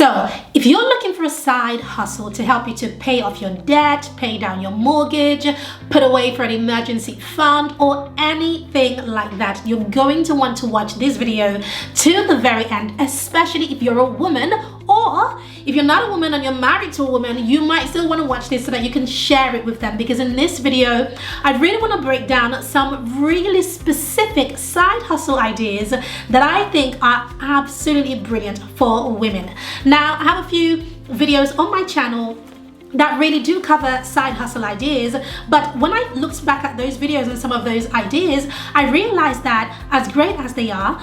So if you're looking for a side hustle to help you to pay off your debt, pay down your mortgage, put away for an emergency fund, or anything like that, you're going to want to watch this video to the very end, especially if you're a woman, or if you're not a woman and you're married to a woman, you might still want to watch this so that you can share it with them, because in this video I really want to break down some really specific side hustle ideas that I think are absolutely brilliant for women. Now, I have a few videos on my channel that really do cover side hustle ideas, but when I looked back at those videos and some of those ideas, I realized that as great as they are,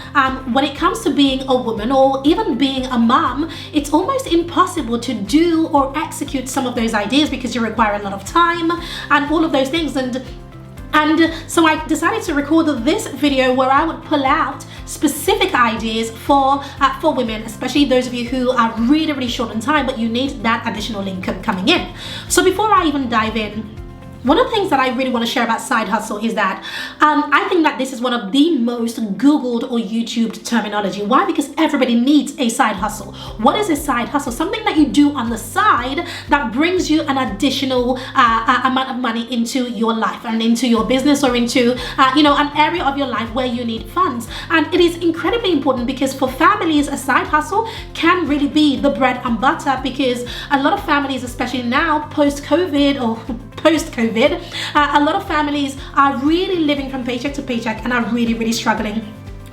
when it comes to being a woman or even being a mom, it's almost impossible to do or execute some of those ideas because you require a lot of time and all of those things. And so I decided to record this video where I would pull out specific ideas for women, especially those of you who are really short on time, but you need that additional income coming in. So before I even dive in, one of the things that I really want to share about side hustle is that I think that this is one of the most Googled or YouTubed terminology. Why? Because everybody needs a side hustle. What is a side hustle? Something that you do on the side that brings you an additional amount of money into your life and into your business, or into an area of your life where you need funds. And it is incredibly important because for families, a side hustle can really be the bread and butter, because a lot of families, especially now post-COVID, a lot of families are really living from paycheck to paycheck and are really struggling.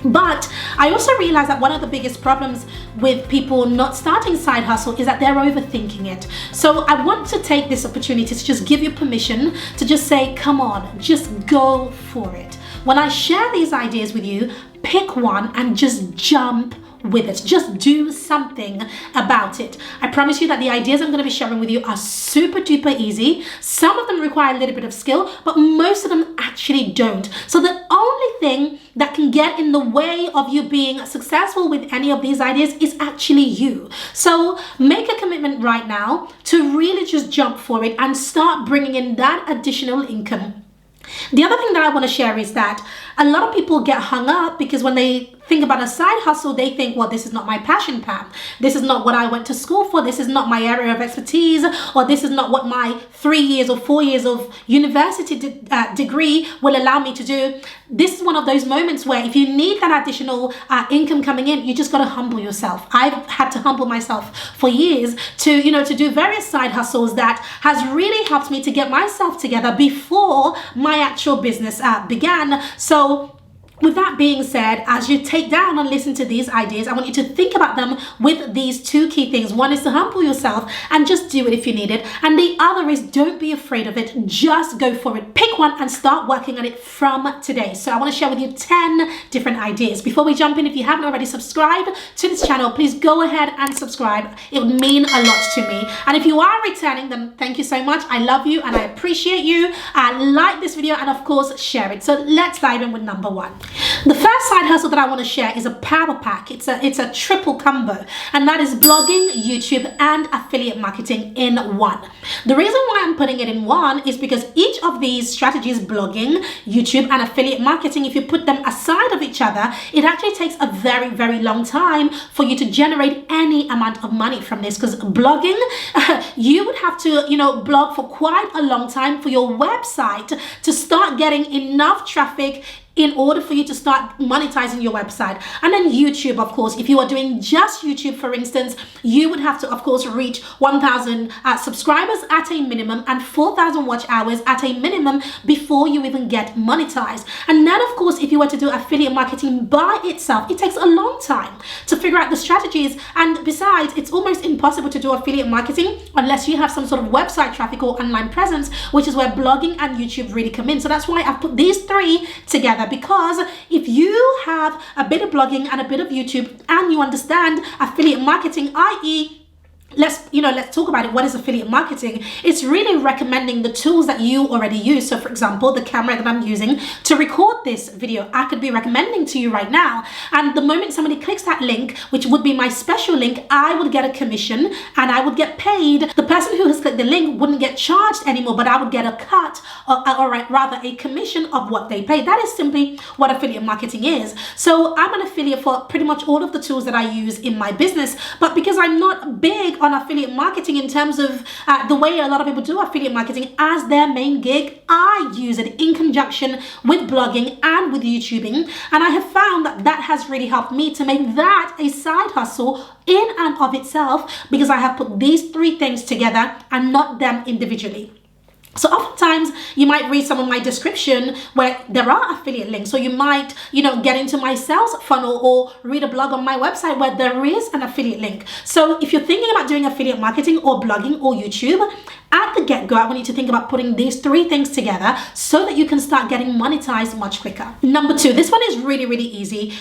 But I also realized that one of the biggest problems with people not starting side hustle is that they're overthinking it. So I want to take this opportunity to just give you permission to just say, come on, just go for it. When I share these ideas with you, pick one and just jump with it. Just do something about it. I promise you that the ideas I'm going to be sharing with you are super duper easy. Some of them require a little bit of skill, but most of them actually don't. So the only thing that can get in the way of you being successful with any of these ideas is actually you. So make a commitment right now to really just jump for it and start bringing in that additional income. The other thing that I want to share is that a lot of people get hung up because when they think about a side hustle, they think, well, this is not my passion path. This is not what I went to school for. This is not my area of expertise, or this is not what my 3 years or 4 years of university degree will allow me to do. This is one of those moments where if you need that additional income coming in, you just got to humble yourself. I've had to humble myself for years to do various side hustles that has really helped me to get myself together before my actual business began. So with that being said, as you take down and listen to these ideas, I want you to think about them with these two key things. One is to humble yourself and just do it if you need it. And the other is don't be afraid of it. Just go for it. Pick one and start working on it from today. So I want to share with you 10 different ideas. Before we jump in, if you haven't already subscribed to this channel, please go ahead and subscribe. It would mean a lot to me. And if you are returning, then thank you so much. I love you and I appreciate you. Like this video and of course share it. So let's dive in with number one. The first side hustle that I want to share is a power pack. It's a triple combo, and that is blogging, YouTube, and affiliate marketing in one. The reason why I'm putting it in one is because each of these strategies, blogging, YouTube, and affiliate marketing, if you put them aside of each other, it actually takes a very long time for you to generate any amount of money from this. Because blogging, you would have to blog for quite a long time for your website to start getting enough traffic in order for you to start monetizing your website. And then YouTube, of course, if you are doing just YouTube, for instance, you would have to, of course, reach 1,000 subscribers at a minimum and 4,000 watch hours at a minimum before you even get monetized. And then, of course, if you were to do affiliate marketing by itself, it takes a long time to figure out the strategies. And besides, it's almost impossible to do affiliate marketing unless you have some sort of website traffic or online presence, which is where blogging and YouTube really come in. So that's why I've put these three together, because if you have a bit of blogging and a bit of YouTube and you understand affiliate marketing, i.e. let's talk about it. What is affiliate marketing? It's really recommending the tools that you already use. So for example, the camera that I'm using to record this video, I could be recommending to you right now. And the moment somebody clicks that link, which would be my special link, I would get a commission and I would get paid. The person who has clicked the link wouldn't get charged anymore, but I would get a cut, or rather a commission of what they pay. That is simply what affiliate marketing is. So I'm an affiliate for pretty much all of the tools that I use in my business, but because I'm not big on affiliate marketing in terms of the way a lot of people do affiliate marketing as their main gig, I use it in conjunction with blogging and with YouTubing, and I have found that that has really helped me to make that a side hustle in and of itself, because I have put these three things together and not them individually. So oftentimes you might read some of my description where there are affiliate links, or you might, get into my sales funnel or read a blog on my website where there is an affiliate link. So if you're thinking about doing affiliate marketing or blogging or YouTube, at the get-go, I want you to think about putting these three things together so that you can start getting monetized much quicker. Number two, this one is really, really easy.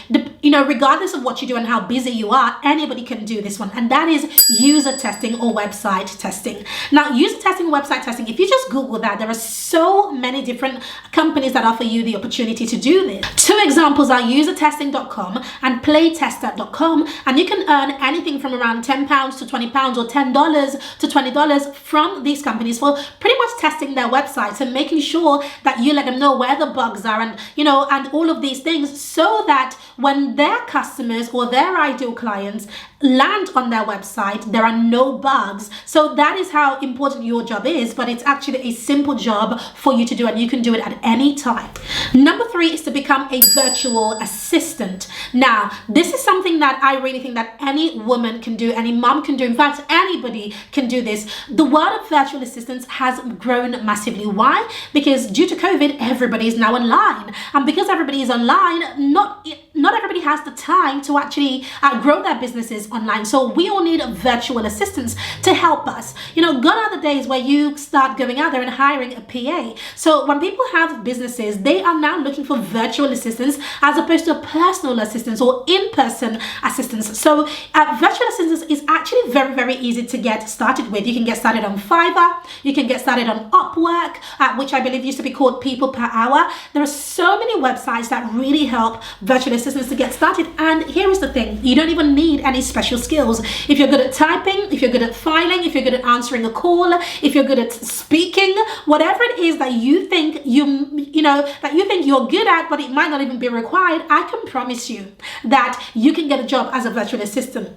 Regardless of what you do and how busy you are, anybody can do this one, and that is user testing or website testing. Now, user testing, website testing, if you just Google that, there are so many different companies that offer you the opportunity to do this. Two examples are usertesting.com and playtester.com, and you can earn anything from around £10 to £20 or $10 to $20 from these companies for pretty much testing their websites and making sure that you let them know where the bugs are, and and all of these things, so that when their customers or their ideal clients land on their website, there are no bugs. So that is how important your job is, but it's actually a simple job for you to do, and you can do it at any time. Number three is to become a virtual assistant. Now, this is something that I really think that any woman can do, any mom can do. In fact, anybody can do this. The world of virtual assistants has grown massively. Why? Because due to COVID, everybody is now online, and because everybody is online, not everybody has the time to actually grow their businesses online. So we all need virtual assistants to help us. Gone are the days where you start going out there and hiring a PA. So when people have businesses, they are now looking for virtual assistants as opposed to personal assistants or in-person assistants. So virtual assistants is actually very, very easy to get started with. You can get started on Fiverr, you can get started on Upwork, which I believe used to be called People Per Hour. There are so many websites that really help virtual assistants to get started. And here is the thing, you don't even need any special skills. If you're good at typing, if you're good at filing, if you're good at answering a call, if you're good at speaking, whatever it is that you think you're good at, but it might not even be required, I can promise you that you can get a job as a virtual assistant.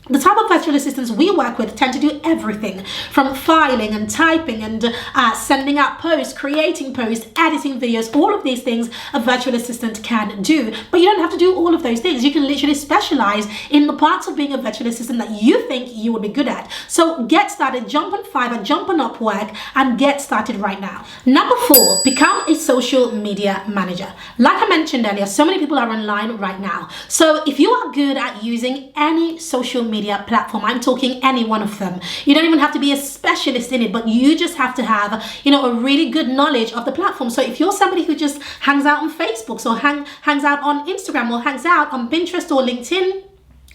The type of virtual assistants we work with tend to do everything from filing and typing and sending out posts, creating posts, editing videos. All of these things a virtual assistant can do. But you don't have to do all of those things. You can literally specialize in the parts of being a virtual assistant that you think you would be good at. So get started, jump on Fiverr, jump on Upwork, and get started right now. Number four, become a social media manager. Like I mentioned earlier, so many people are online right now. So if you are good at using any social media platform, I'm talking any one of them, you don't even have to be a specialist in it, but you just have to have a really good knowledge of the platform. So if you're somebody who just hangs out on Facebook, or hangs out on Instagram, or hangs out on Pinterest or LinkedIn,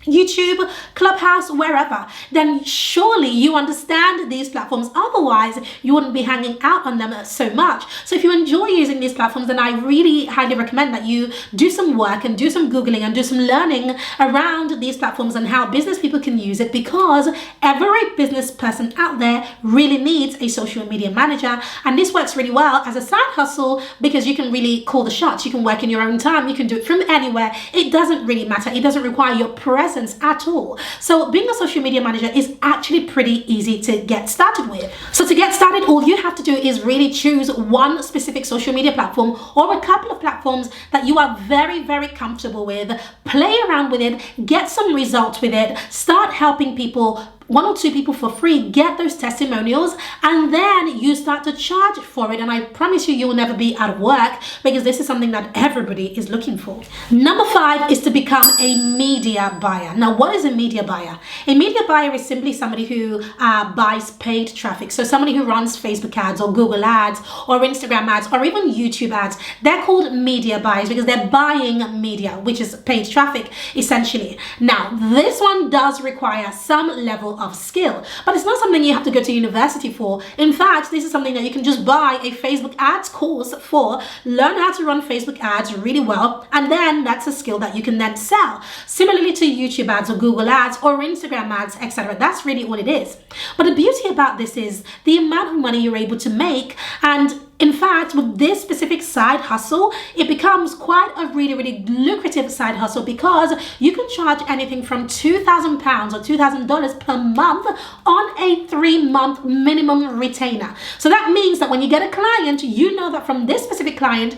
YouTube, Clubhouse, wherever, then surely you understand these platforms. Otherwise, you wouldn't be hanging out on them so much. So if you enjoy using these platforms, then I really highly recommend that you do some work and do some Googling and do some learning around these platforms and how business people can use it, because every business person out there really needs a social media manager. And this works really well as a side hustle because you can really call the shots. You can work in your own time. You can do it from anywhere. It doesn't really matter. It doesn't require your presence at all. So being a social media manager is actually pretty easy to get started with. So to get started, all you have to do is really choose one specific social media platform or a couple of platforms that you are very, very comfortable with. Play around with it, get some results with it, start helping people, one or two people for free, get those testimonials, and then you start to charge for it. And I promise you will never be out of work, because this is something that everybody is looking for. Number five is to become a media buyer. Now, what is a media buyer? A media buyer is simply somebody who buys paid traffic. So somebody who runs Facebook ads or Google ads or Instagram ads or even YouTube ads. They're called media buyers because they're buying media, which is paid traffic essentially. Now, this one does require some level level of skill. But it's not something you have to go to university for. In fact, this is something that you can just buy a Facebook ads course for, learn how to run Facebook ads really well, and then that's a skill that you can then sell. Similarly to YouTube ads or Google ads or Instagram ads, etc. That's really all it is. But the beauty about this is the amount of money you're able to make. And in fact, with this specific side hustle, it becomes quite a really lucrative side hustle, because you can charge anything from £2,000 or $2,000 per month on a 3-month minimum retainer. So that means that when you get a client, you know that from this specific client,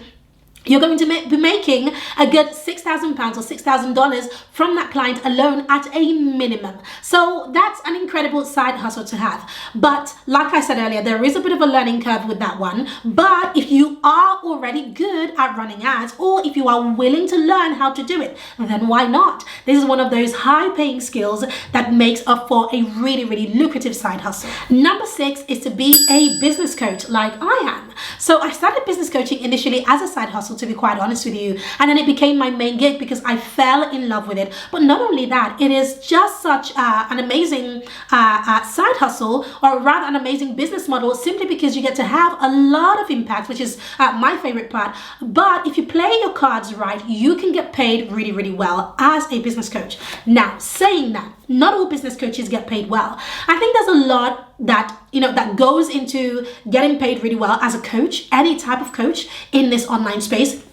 you're going to be making a good £6,000 or $6,000 from that client alone at a minimum. So that's an incredible side hustle to have. But like I said earlier, there is a bit of a learning curve with that one. But if you are already good at running ads, or if you are willing to learn how to do it, then why not? This is one of those high paying skills that makes up for a really lucrative side hustle. Number 6 is to be a business coach like I am. So I started business coaching initially as a side hustle, to be quite honest with you, and then it became my main gig because I fell in love with it. But not only that, it is just such an amazing side hustle, or rather an amazing business model, simply because you get to have a lot of impact, which is my favorite part. But if you play your cards right, you can get paid really well as a business coach. Now, saying that, not all business coaches get paid well. I think there's a lot that that goes into getting paid really well as a coach, any type of coach in this online space.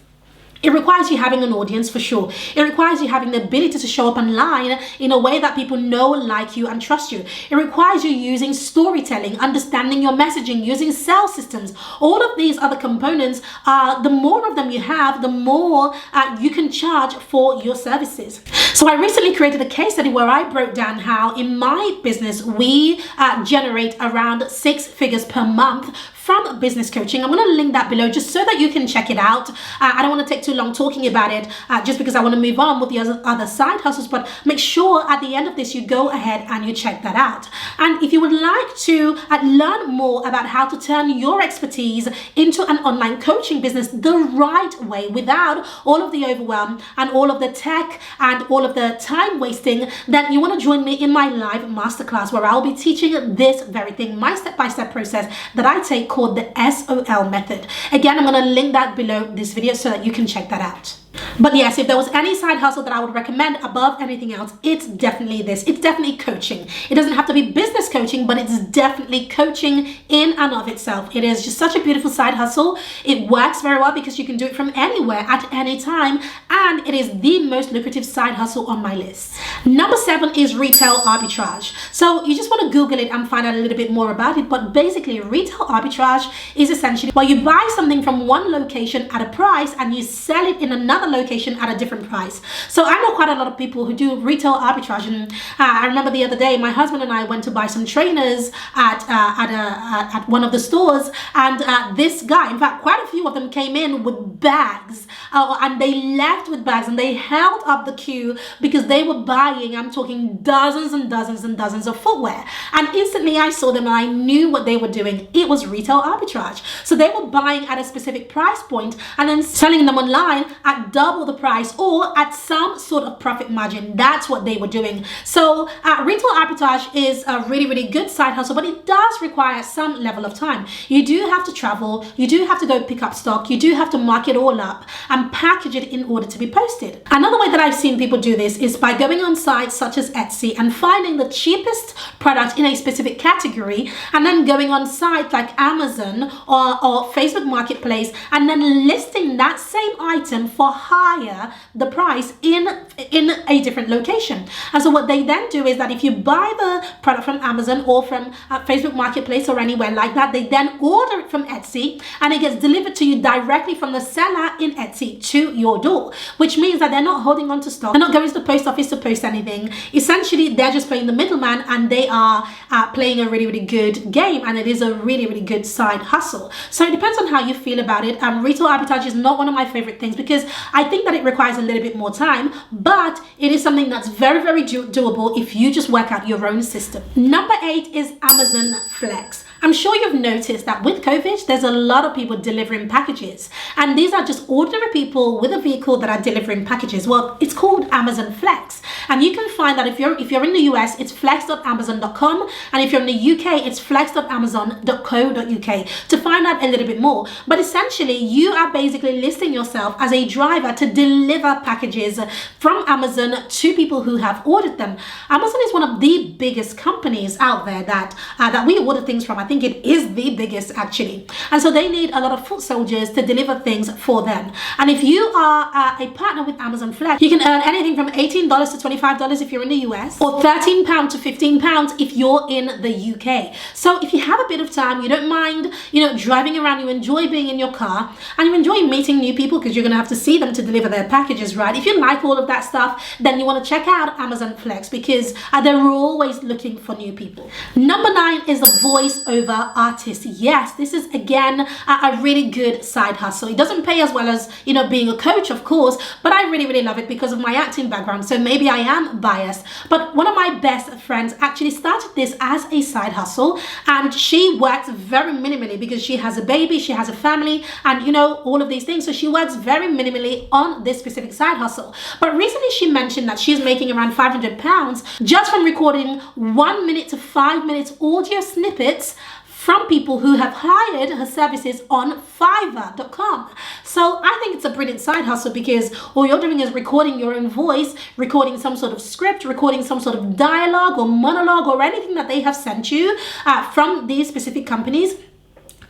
It requires you having an audience, for sure. It requires you having the ability to show up online in a way that people know, like you, and trust you. It requires you using storytelling, understanding your messaging, using sales systems. All of these other components, the more of them you have, the more you can charge for your services. So I recently created a case study where I broke down how in my business we generate around 6 figures per month from business coaching. I'm going to link that below just so that you can check it out. I don't want to take too long talking about it just because I want to move on with the other side hustles, but make sure at the end of this you go ahead and you check that out. And if you would like to learn more about how to turn your expertise into an online coaching business the right way, without all of the overwhelm and all of the tech and all of the time wasting, then you want to join me in my live masterclass, where I'll be teaching this very thing, my step-by-step process that I take, called the SOL method. Again, I'm going to link that below this video so that you can check that out. But yes, if there was any side hustle that I would recommend above anything else, it's definitely this. It's definitely coaching. It doesn't have to be business coaching, but it's definitely coaching in and of itself. It is just such a beautiful side hustle. It works very well because you can do it from anywhere at any time, and it is the most lucrative side hustle on my list. Number 7 is retail arbitrage. So you just want to Google it and find out a little bit more about it. But basically, retail arbitrage is essentially where you buy something from one location at a price and you sell it in another location at a different price. So I know quite a lot of people who do retail arbitrage, and I remember the other day my husband and I went to buy some trainers at one of the stores, and this guy, in fact quite a few of them, came in with bags and they left with bags, and they held up the queue because they were buying, I'm talking dozens and dozens and dozens of footwear. And instantly I saw them and I knew what they were doing. It was retail arbitrage. So they were buying at a specific price point and then selling them online at double the price or at some sort of profit margin. That's what they were doing. So retail arbitrage is a really good side hustle, but it does require some level of time. You do have to travel, you do have to go pick up stock, you do have to mark it all up and package it in order to be posted. Another way that I've seen people do this is by going on sites such as Etsy and finding the cheapest product in a specific category, and then going on sites like Amazon or Facebook Marketplace and then listing that same item for higher the price in a different location. And so what they then do is that if you buy the product from Amazon or from Facebook Marketplace or anywhere like that, they then order it from Etsy and it gets delivered to you directly from the seller in Etsy to your door, which means that they're not holding on to stock, they're not going to the post office to post anything. Essentially, they're just playing the middleman, and they are playing a really good game, and it is a really good side hustle. So it depends on how you feel about it. Retail arbitrage is not one of my favorite things because I think that it requires a little bit more time, but it is something that's very doable if you just work out your own system. Number 8 is Amazon Flex. I'm sure you've noticed that with COVID, there's a lot of people delivering packages. And these are just ordinary people with a vehicle that are delivering packages. Well, it's called Amazon Flex. And you can find that if you're in the US, it's flex.amazon.com. And if you're in the UK, it's flex.amazon.co.uk to find out a little bit more. But essentially, you are basically listing yourself as a driver to deliver packages from Amazon to people who have ordered them. Amazon is one of the biggest companies out there that we order things from. I think it is the biggest actually. And so they need a lot of foot soldiers to deliver things for them. And if you are a partner with Amazon Flex, you can earn anything from $18 to $25 if you're in the US, or £13 to £15 if you're in the UK. So if you have a bit of time, you don't mind, driving around, you enjoy being in your car, and you enjoy meeting new people because you're going to have to see them to deliver their packages, right? If you like all of that stuff, then you want to check out Amazon Flex because they're always looking for new people. Number 9 is a voiceover artist. Yes, this is again a really good side hustle. It doesn't pay as well as being a coach, of course, but I really love it because of my acting background. So maybe I am biased, but one of my best friends actually started this as a side hustle, and she works very minimally because she has a baby, she has a family, and all of these things. So she works very minimally on this specific side hustle. But recently she mentioned that she's making around £500 just from recording 1 minute to 5 minutes audio snippets from people who have hired her services on Fiverr.com. So I think it's a brilliant side hustle because all you're doing is recording your own voice, recording some sort of script, recording some sort of dialogue or monologue or anything that they have sent you from these specific companies.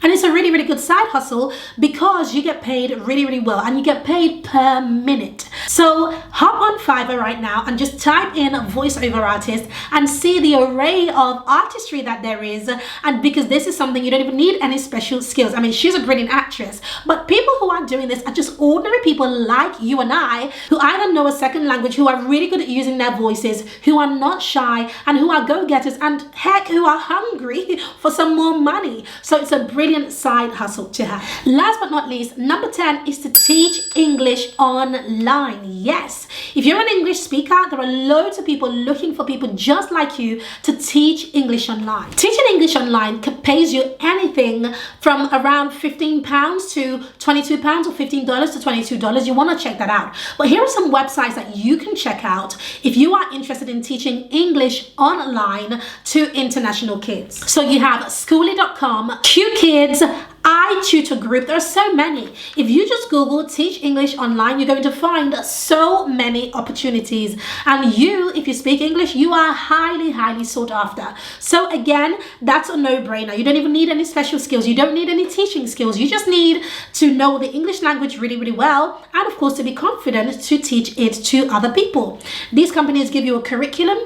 And it's a really good side hustle because you get paid really well, and you get paid per minute. So hop on Fiverr right now and just type in voiceover artist and see the array of artistry that there is. And because this is something you don't even need any special skills. I mean, she's a brilliant actress, but people who are doing this are just ordinary people like you and I, who either know a second language, who are really good at using their voices, who are not shy, and who are go-getters, and heck, who are hungry for some more money. So it's a brilliant side hustle to have. Last but not least, number 10 is to teach English online. Yes, if you're an English speaker, there are loads of people looking for people just like you to teach English online. Teaching English online pays you anything from around £15 to £22 or $15 to $22. You want to check that out. But here are some websites that you can check out if you are interested in teaching English online to international kids. So you have Schooly.com, QKids, iTutor Group. There are so many. If you just Google teach English online, you're going to find so many opportunities. And you, if you speak English, you are highly sought after. So again, that's a no-brainer. You don't even need any special skills. You don't need any teaching skills. You just need to know the English language really well, and of course to be confident to teach it to other people. These companies give you a curriculum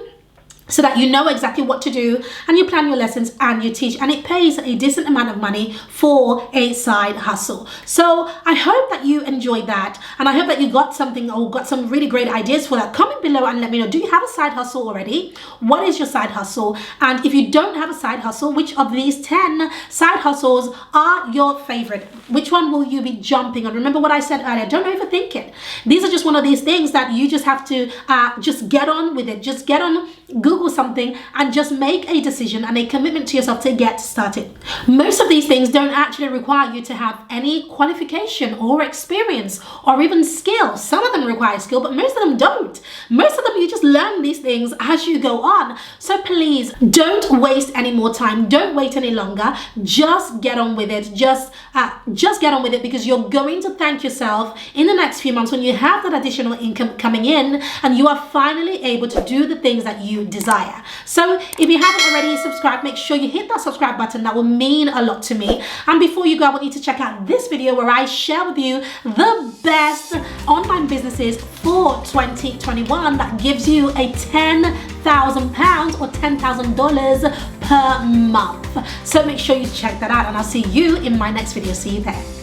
so that you know exactly what to do, and you plan your lessons and you teach, and it pays a decent amount of money for a side hustle. So I hope that you enjoyed that, and I hope that you got something or got some really great ideas for that. Comment below and let me know, do you have a side hustle already? What is your side hustle? And if you don't have a side hustle, which of these 10 side hustles are your favorite? Which one will you be jumping on? Remember what I said earlier, don't overthink it. These are just one of these things that you just have to just get on with it. Just get on Google something and just make a decision and a commitment to yourself to get started. Most of these things don't actually require you to have any qualification or experience or even skill. Some of them require skill, but most of them don't. Most of them, you just learn these things as you go on. So please don't waste any more time. Don't wait any longer. Just get on with it. Just get on with it, because you're going to thank yourself in the next few months when you have that additional income coming in and you are finally able to do the things that you desire. So if you haven't already subscribed, make sure you hit that subscribe button. That will mean a lot to me. And before you go, I want you to check out this video where I share with you the best online businesses for 2021 that gives you a £10,000 or $10,000 per month. So make sure you check that out, and I'll see you in my next video. See you there.